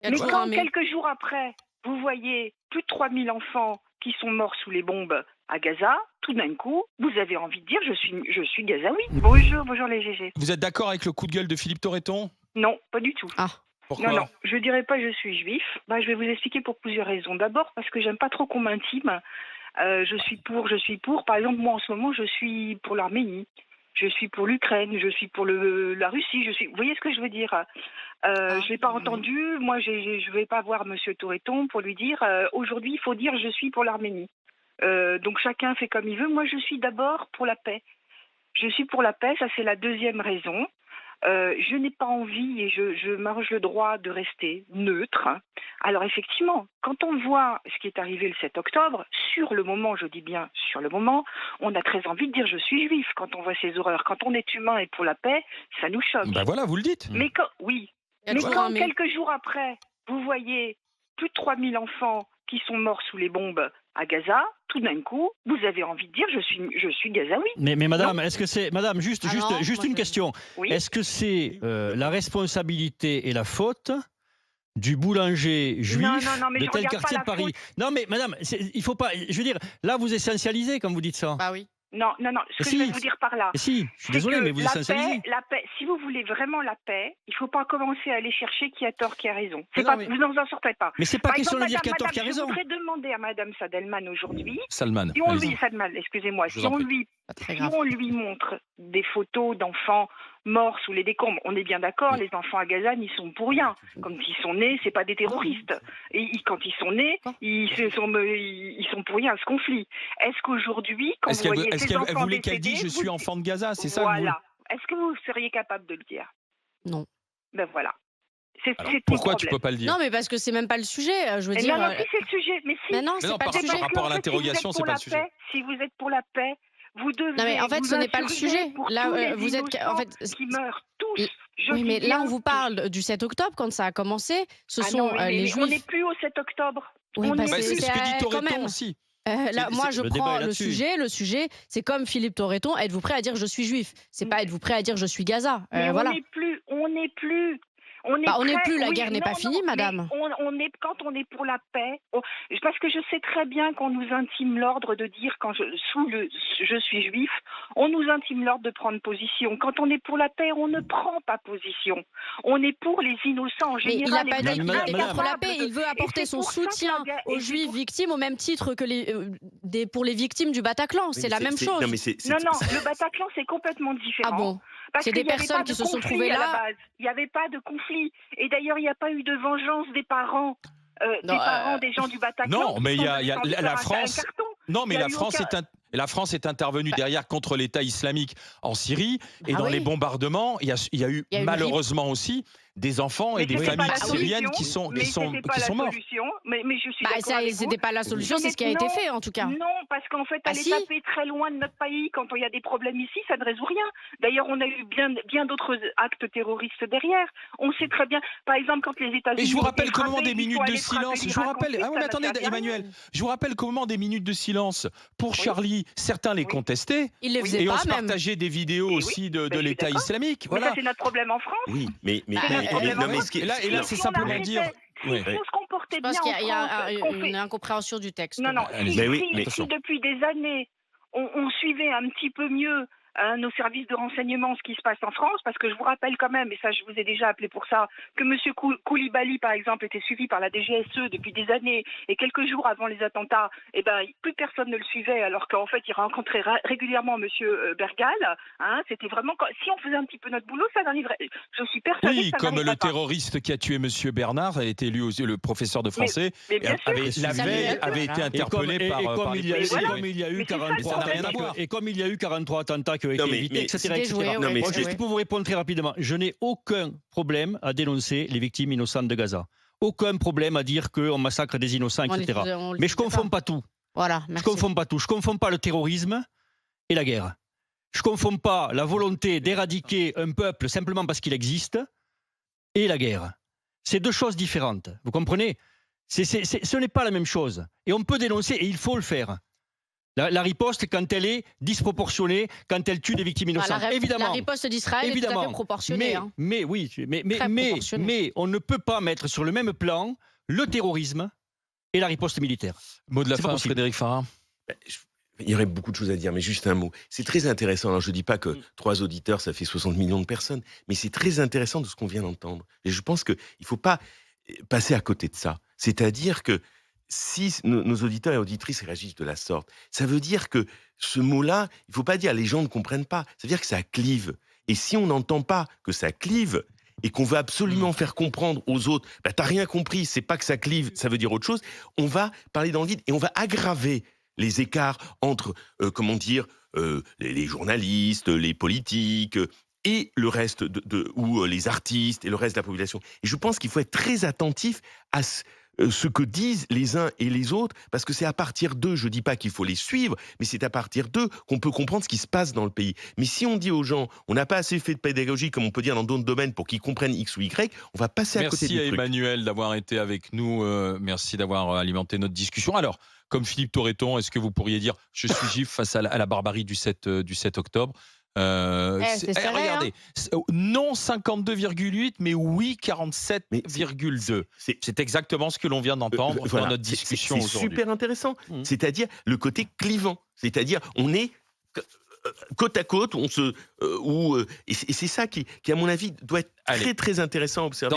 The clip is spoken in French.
Mais quand, quelques jours après, vous voyez plus de 3000 enfants qui sont morts sous les bombes à Gaza, tout d'un coup, vous avez envie de dire je suis gazaoui. Bonjour les GG. Vous êtes d'accord avec le coup de gueule de Philippe Torreton? Non, pas du tout. Ah. Pourquoi? Non, je dirais pas je suis juif. Je vais vous expliquer pour plusieurs raisons. D'abord parce que j'aime pas trop qu'on m'intime. Je suis pour. Par exemple, moi en ce moment, je suis pour l'Arménie. Je suis pour l'Ukraine, je suis pour la Russie, Vous voyez ce que je veux dire? Je l'ai pas entendu. Moi, je vais pas voir Monsieur Torreton pour lui dire aujourd'hui, il faut dire je suis pour l'Arménie. Donc chacun fait comme il veut. Moi, je suis d'abord pour la paix. Je suis pour la paix, ça c'est la deuxième raison. Je n'ai pas envie et je m'arroge le droit de rester neutre. Alors effectivement, quand on voit ce qui est arrivé le 7 octobre, sur le moment, je dis bien sur le moment, on a très envie de dire je suis juif quand on voit ces horreurs. Quand on est humain et pour la paix, ça nous choque. Ben voilà, vous le dites. Mais quand, oui, mais quand quelques jours après, vous voyez plus de 3000 enfants qui sont morts sous les bombes à Gaza, tout d'un coup, vous avez envie de dire je suis gazaoui. Mais madame, est-ce que c'est madame juste une question. Oui. Est-ce que c'est la responsabilité et la faute du boulanger juif mais de je tel regarde quartier pas de Paris? faute. Non mais madame, il faut pas, je veux dire, là vous essentialisez quand vous dites ça. Bah oui. Non, ce que je vais vous dire par là. Si, je suis désolé, mais vous essentialisez. La paix, si vous voulez vraiment la paix, il ne faut pas commencer à aller chercher qui a tort, qui a raison. Vous n'en sortez pas. Mais c'est pas Par question exemple, de dire qui a tort, qui a raison. Je voudrais demander à Madame Sadelman aujourd'hui, Salman. si on lui montre des photos d'enfants morts sous les décombres, on est bien d'accord, les enfants à Gaza n'y sont pour rien. Quand ils sont nés, c'est pas des terroristes. Et quand ils sont nés, ils sont pour rien à ce conflit. Est-ce qu'aujourd'hui, quand vous voyez ces enfants elle voulait décédés, qu'elle dise je suis enfant de Gaza, c'est ça? Voilà. Est-ce que vous seriez capable de le dire? Non. Ben voilà. C'est pourquoi tu peux pas le dire? Non, mais parce que c'est même pas le sujet. Je veux dire. Non, si c'est le sujet. Mais si. Mais non, c'est pas le sujet. Par rapport à l'interrogation, c'est pas le sujet. Si vous êtes pour la paix, vous devez. Non, mais en fait, ce n'est pas le sujet. Là, vous êtes en fait qui meurent tous. Oui, mais là, on vous parle du 7 octobre quand ça a commencé. Ce sont les Juifs. On n'est plus au 7 octobre. Oui, c'est ce que dit Torreton aussi. Là, moi, je prends le sujet. Le sujet, c'est comme Philippe Torreton. Êtes-vous prêt à dire je suis juif? C'est pas êtes-vous prêt à dire je suis Gaza? Voilà. On n'est plus. On n'est plus. La guerre n'est pas finie, madame. Quand on est pour la paix, parce que je sais très bien qu'on nous intime l'ordre de dire je suis juif, on nous intime l'ordre de prendre position. Quand on est pour la paix, on ne prend pas position. On est pour les innocents en général. Mais il n'a pas dit qu'il était pour la paix. Il veut apporter son soutien aux juifs victimes au même titre que pour les victimes du Bataclan. C'est la même chose. Non, le Bataclan, c'est complètement différent. Ah bon? C'est des personnes qui se sont trouvées là. Il n'y avait pas de conflit. Et d'ailleurs, il n'y a pas eu de vengeance des parents. Des gens du Bataclan. Non, mais il y a la France. Non, mais la France est intervenue derrière contre l'État islamique en Syrie. Et dans les bombardements, il y a eu malheureusement aussi des enfants et des familles syriennes qui sont morts. Mais je suis c'était pas la solution, c'est ce qui a été fait en tout cas. Non, parce qu'en fait, aller taper très loin de notre pays quand il y a des problèmes ici, ça ne résout rien. D'ailleurs, on a eu bien d'autres actes terroristes derrière. On sait très bien, par exemple, quand les États-Unis. Et je vous rappelle qu'au moment des minutes de silence, attendez, je vous rappelle qu'au moment des minutes de silence pour Charlie, certains les contestaient. Ils les faisaient et pas, on se même. partageait des vidéos aussi de l'État islamique. Voilà. Ça, c'est notre problème en France. Oui, mais là, c'est simplement dire. Il faut se comporter bien. Je pense qu'il y a une incompréhension du texte. Non, si depuis des années, on suivait un petit peu mieux nos services de renseignement ce qui se passe en France, parce que je vous rappelle quand même, et ça je vous ai déjà appelé pour ça, que M. Koulibaly par exemple était suivi par la DGSE depuis des années, et quelques jours avant les attentats, plus personne ne le suivait, alors qu'en fait il rencontrait régulièrement M. Bergal. C'était vraiment, si on faisait un petit peu notre boulot, ça n'arriverait. Je suis persuadée que ça comme le n'arriverait pas. terroriste qui a tué M. Bernard a été lui aussi le professeur de français, avait été interpellé par et comme il y a eu 43 attentats qui ont été évités, etc. Juste pour vous répondre très rapidement, je n'ai aucun problème à dénoncer les victimes innocentes de Gaza. Aucun problème à dire qu'on massacre des innocents, etc. Mais je ne confonds pas tout. Voilà, je confonds pas tout. Je ne confonds pas le terrorisme et la guerre. Je ne confonds pas la volonté d'éradiquer un peuple simplement parce qu'il existe et la guerre. C'est deux choses différentes. Vous comprenez ? Ce n'est pas la même chose. Et on peut dénoncer, et il faut le faire. La riposte, quand elle est disproportionnée, quand elle tue des victimes innocentes, évidemment. La riposte d'Israël est tout à fait proportionnée. Mais on ne peut pas mettre sur le même plan le terrorisme et la riposte militaire. Mot de la fin, Frédéric Farah. Il y aurait beaucoup de choses à dire, mais juste un mot. C'est très intéressant. Alors, je ne dis pas que 3 auditeurs, ça fait 60 millions de personnes, mais c'est très intéressant de ce qu'on vient d'entendre. Et je pense qu'il ne faut pas passer à côté de ça. C'est-à-dire que si nos auditeurs et auditrices réagissent de la sorte, ça veut dire que ce mot-là, il ne faut pas dire les gens ne comprennent pas. Ça veut dire que ça clive. Et si on n'entend pas que ça clive, et qu'on veut absolument faire comprendre aux autres, t'as rien compris, c'est pas que ça clive, ça veut dire autre chose, on va parler dans le vide et on va aggraver les écarts entre, les journalistes, les politiques et le reste ou les artistes et le reste de la population. Et je pense qu'il faut être très attentif à ce que disent les uns et les autres, parce que c'est à partir d'eux, je ne dis pas qu'il faut les suivre, mais c'est à partir d'eux qu'on peut comprendre ce qui se passe dans le pays. Mais si on dit aux gens, on n'a pas assez fait de pédagogie, comme on peut dire dans d'autres domaines, pour qu'ils comprennent X ou Y, on va passer à côté du truc. Merci à Emmanuel d'avoir été avec nous, merci d'avoir alimenté notre discussion. Alors, comme Philippe Torreton, est-ce que vous pourriez dire « je suis juif » face à la barbarie du 7 octobre regardez, non 52,8 mais oui 47,2. C'est exactement ce que l'on vient d'entendre dans notre discussion aujourd'hui. C'est super intéressant. C'est-à-dire le côté clivant. C'est-à-dire on est côte à côte, et c'est ça qui à mon avis doit être très très intéressant à observer.